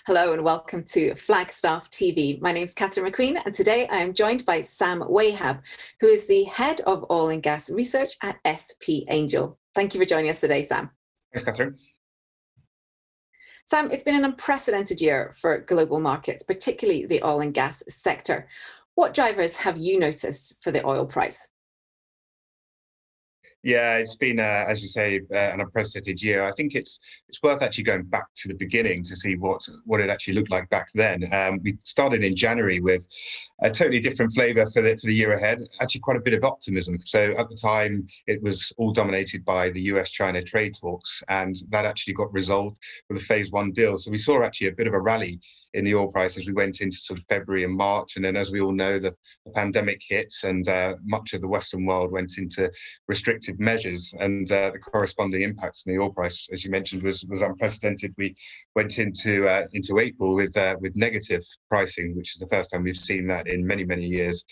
Hello and welcome to Flagstaff TV. My name is McQueen and today I am joined by Sam Wahab, who is the Head of Oil and Gas Research at SP Angel. Thank you for joining us today, Sam. Thanks, Catherine. Sam, it's been an unprecedented year for global markets, particularly the oil and gas sector. What drivers have you noticed for the oil price? Yeah, it's been, as you say, an unprecedented year. I think it's worth actually going back to the beginning to see what it actually looked like back then. We started in January with a totally different flavour for the year ahead. Actually, quite a bit of optimism. So at the time, it was all dominated by the US-China trade talks, and that actually got resolved with a Phase 1 deal. So we saw actually a bit of a rally in the oil price as we went into sort of February and March, and then as we all know, the pandemic hits, and much of the Western world went into restrictive measures, and the corresponding impacts on the oil price, as you mentioned, was unprecedented. We went into April with negative pricing, which is the first time we've seen that in many years.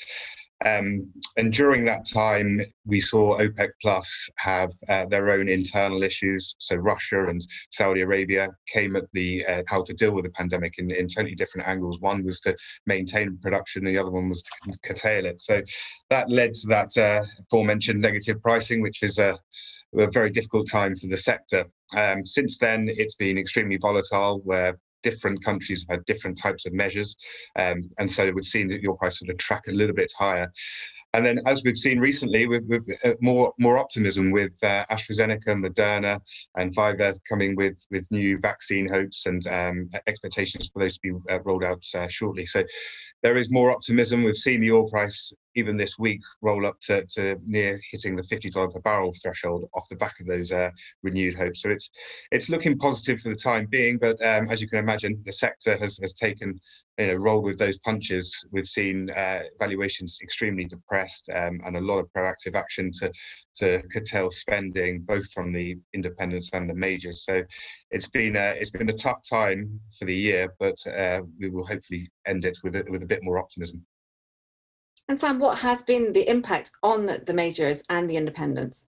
And during that time, we saw OPEC Plus have their own internal issues. So Russia and Saudi Arabia came at the how to deal with the pandemic in totally different angles. One was to maintain production, the other one was to curtail it. So that led to that aforementioned negative pricing, which is a very difficult time for the sector. Since then, it's been extremely volatile, where different countries have had different types of measures, and so we've seen that your price sort of track a little bit higher. And then, as we've seen recently, with more optimism with AstraZeneca, Moderna, and Pfizer coming with new vaccine hopes and expectations for those to be rolled out shortly. So there is more optimism. We've seen the oil price even this week roll up to near hitting the $50 per barrel threshold off the back of those renewed hopes. So it's looking positive for the time being. But as you can imagine, the sector has taken rolled with those punches. We've seen valuations extremely depressed, and a lot of proactive action to curtail spending, both from the independents and the majors. So it's been a tough time for the year, but we will hopefully end it with a bit more optimism. And Sam, what has been the impact on the majors and the independents?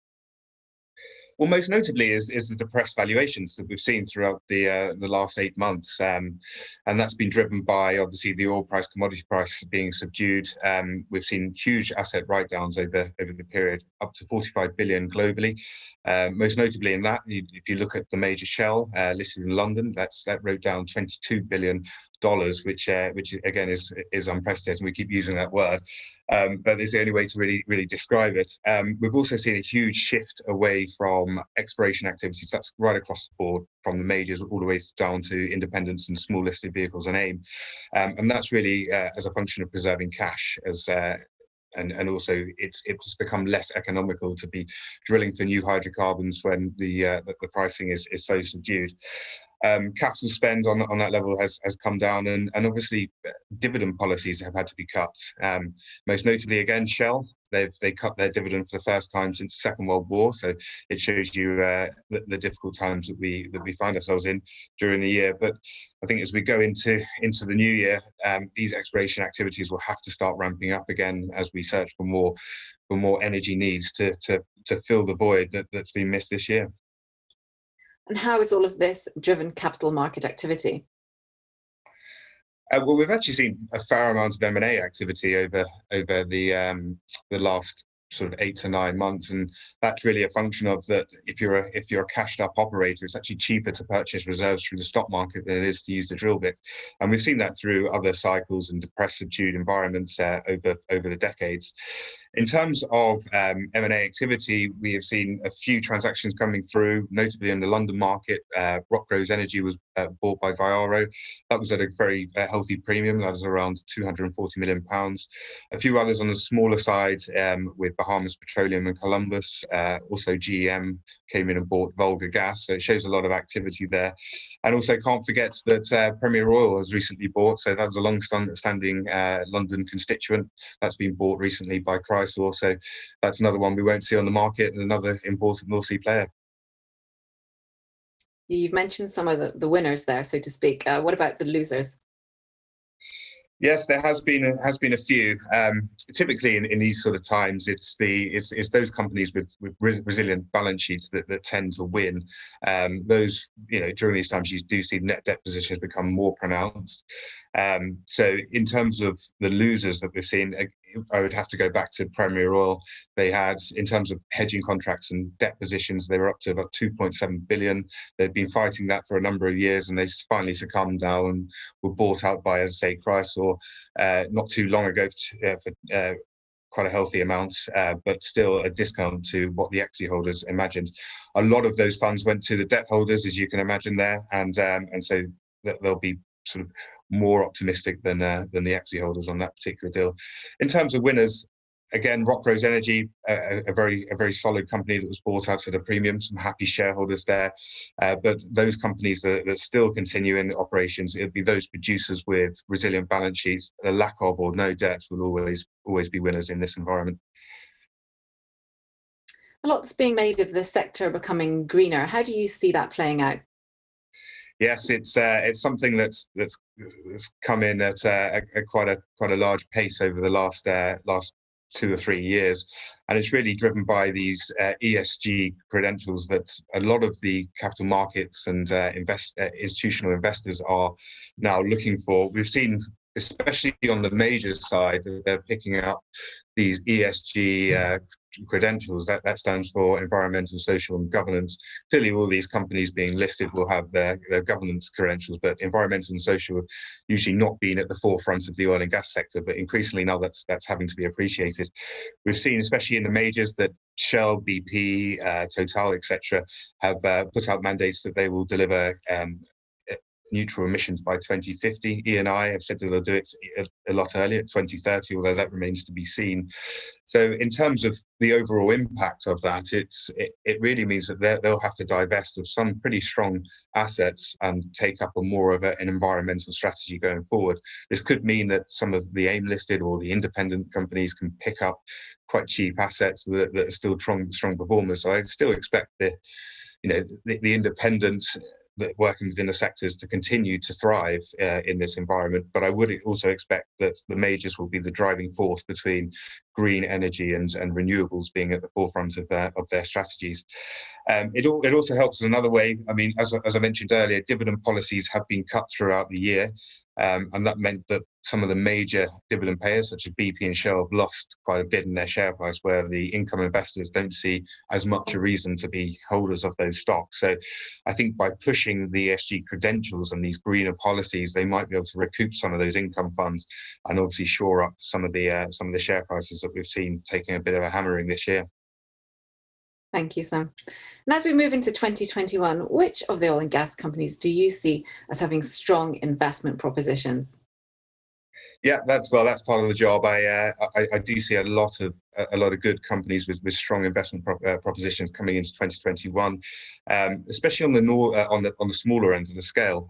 Well, most notably is the depressed valuations that we've seen throughout the last 8 months, and that's been driven by obviously the oil price, commodity price being subdued. We've seen huge asset write-downs over the period, up to 45 billion globally. Most notably in that, if you look at the major Shell listed in London, that wrote down $22 billion. Which again is unprecedented. We keep using that word, but it's the only way to really describe it. We've also seen a huge shift away from exploration activities. That's right across the board, from the majors all the way down to independents and small listed vehicles and AIM, and that's really as a function of preserving cash. And also it's become less economical to be drilling for new hydrocarbons when the pricing is so subdued. Capital spend on that level has come down, and obviously dividend policies have had to be cut. Most notably, again, Shell, they cut their dividend for the first time since the Second World War. So it shows you the difficult times that we find ourselves in during the year. But I think as we go into the new year, these exploration activities will have to start ramping up again as we search for more energy needs to fill the void that's been missed this year. And how has all of this driven capital market activity? Well, we've actually seen a fair amount of M&A activity over the last sort of 8 to 9 months, and that's really a function of that. If you're a cashed up operator, it's actually cheaper to purchase reserves through the stock market than it is to use the drill bit, and we've seen that through other cycles and depressed, subdued environments over the decades. In terms of M&A activity, we have seen a few transactions coming through, notably in the London market. Rockrose Energy was bought by Viaro. That was at a very healthy premium. That was around £240 million. A few others on the smaller side, with Bahamas Petroleum and Columbus. Also GEM came in and bought Volga Gas. So it shows a lot of activity there. And also can't forget that Premier Oil has recently bought. So that was a long-standing London constituent. That's been bought recently by Chrysler. So that's another one we won't see on the market, and another important North Sea player. You've mentioned some of the winners there, so to speak. What about the losers? Yes, there has been a few. Typically, in these sort of times, it's those companies with resilient balance sheets that tend to win. Those, during these times, you do see net debt positions become more pronounced. So, in terms of the losers that we've seen, I would have to go back to Premier Oil. They had, in terms of hedging contracts and debt positions, they were up to about 2.7 billion. They've been fighting that for a number of years, and they finally succumbed now and were bought out by, as I say, Chrysler not too long ago for quite a healthy amount, but still a discount to what the equity holders imagined. A lot of those funds went to the debt holders, as you can imagine there, and so they'll be sort of more optimistic than the equity holders on that particular deal. In terms of winners, again, Rockrose Energy, a very solid company that was bought out at a premium, some happy shareholders there. But those companies that still continue in operations, it'll be those producers with resilient balance sheets. The lack of or no debt will always be winners in this environment. A lot's being made of the sector becoming greener. How do you see that playing out? Yes, it's something that's come in at quite a large pace over the last 2 or 3 years, and it's really driven by these ESG credentials that a lot of the capital markets and institutional investors are now looking for. We've seen, especially on the major side, they're picking up these ESG credentials. That stands for environmental, social, and governance. Clearly, all these companies being listed will have their governance credentials, but environmental and social have usually not been at the forefront of the oil and gas sector. But increasingly now, that's having to be appreciated. We've seen, especially in the majors, that Shell, BP, Total, etc., have put out mandates that they will deliver neutral emissions by 2050. Eni have said that they'll do it a lot earlier, 2030, although that remains to be seen. So in terms of the overall impact of that, it really means that they'll have to divest of some pretty strong assets and take up more of an environmental strategy going forward. This could mean that some of the AIM listed or the independent companies can pick up quite cheap assets that are still strong performers. So I still expect the independent working within the sectors to continue to thrive in this environment. But I would also expect that the majors will be the driving force between green energy and renewables being at the forefront of their strategies. It also helps in another way. I mean, as I mentioned earlier, dividend policies have been cut throughout the year, and that meant that some of the major dividend payers, such as BP and Shell, have lost quite a bit in their share price, where the income investors don't see as much a reason to be holders of those stocks. So I think by pushing the ESG credentials and these greener policies, they might be able to recoup some of those income funds and obviously shore up some of the share prices that we've seen taking a bit of a hammering this year. Thank you, Sam. And as we move into 2021, which of the oil and gas companies do you see as having strong investment propositions? Yeah, that's part of the job. I do see a lot of good companies with strong investment propositions coming into 2021, especially on the smaller end of the scale.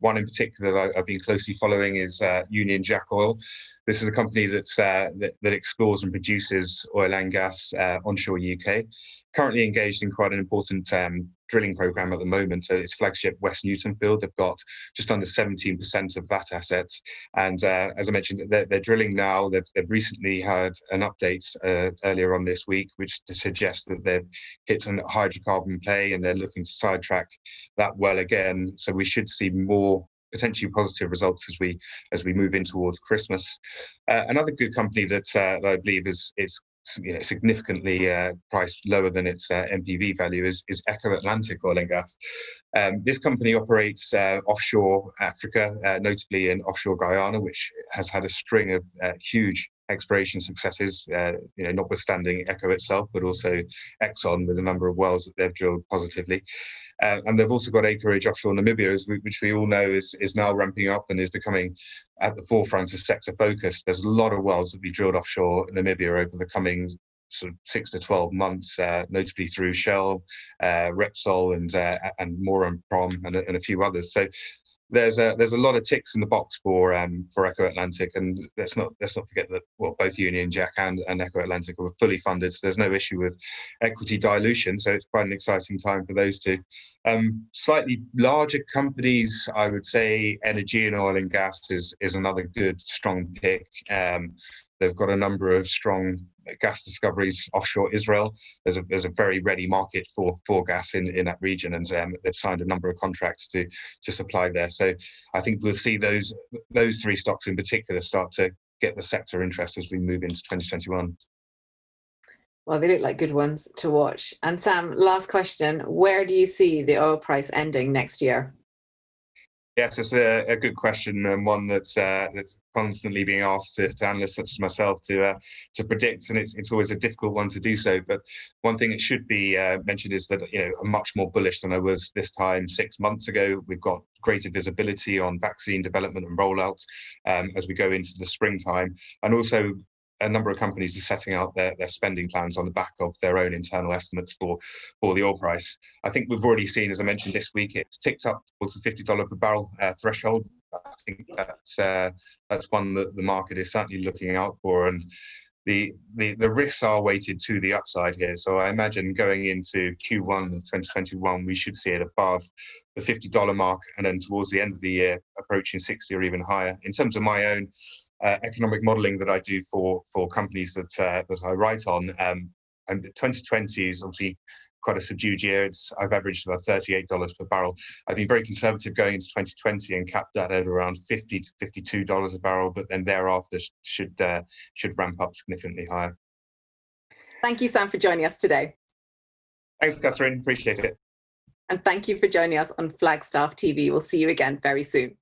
One in particular that I've been closely following is Union Jack Oil. This is a company that explores and produces oil and gas onshore UK. Currently engaged in quite an important drilling program at the moment. So its flagship West Newton field, they've got just under 17% of that asset. And as I mentioned, they're drilling now. They've recently had an update earlier on this week, which suggests that they've hit a hydrocarbon play and they're looking to sidetrack that well again. So we should see more potentially positive results as we move in towards Christmas. Another good company that I believe is significantly priced lower than its NPV value is Echo Atlantic Oil and Gas. This company operates offshore Africa, notably in offshore Guyana, which has had a string of huge exploration successes, notwithstanding Echo itself, but also Exxon with a number of wells that they've drilled positively. And they've also got acreage offshore Namibia, which we all know is now ramping up and is becoming at the forefront of sector focus. There's a lot of wells that will be drilled offshore Namibia over the coming sort of 6 to 12 months, notably through Shell, Repsol, and Moran Prom, and a few others. So there's a lot of ticks in the box for Echo Atlantic, and let's not forget that both Union Jack and Echo Atlantic are fully funded, so there's no issue with equity dilution. So it's quite an exciting time for those two. Slightly larger companies, I would say Energy and Oil and Gas is another good strong pick. They've got a number of strong gas discoveries offshore Israel. There's a very ready market for gas in that region, and they've signed a number of contracts to supply there. So I think we'll see those three stocks in particular start to get the sector interest as we move into 2021. Well, they look like good ones to watch. And Sam, last question: where do you see the oil price ending next year? Yes, it's a good question, and one that's constantly being asked to analysts such as myself to predict, and it's always a difficult one to do so. But one thing that should be mentioned is that I'm much more bullish than I was this time 6 months ago. We've got greater visibility on vaccine development and rollouts as we go into the springtime, and also a number of companies are setting out their spending plans on the back of their own internal estimates for the oil price. I think we've already seen, as I mentioned this week, it's ticked up towards the $50 per barrel threshold. I think that's one that the market is certainly looking out for, and the risks are weighted to the upside here. So I imagine going into Q1 of 2021, we should see it above the $50 mark, and then towards the end of the year, approaching 60 or even higher. In terms of my own economic modelling that I do for companies that I write on, and 2020 is obviously quite a subdued year. I've averaged about $38 per barrel. I've been very conservative going into 2020 and capped that at around $50 to $52 a barrel, but then thereafter should ramp up significantly higher. Thank you, Sam, for joining us today. Thanks, Catherine. Appreciate it. And thank you for joining us on Flagstaff TV. We'll see you again very soon.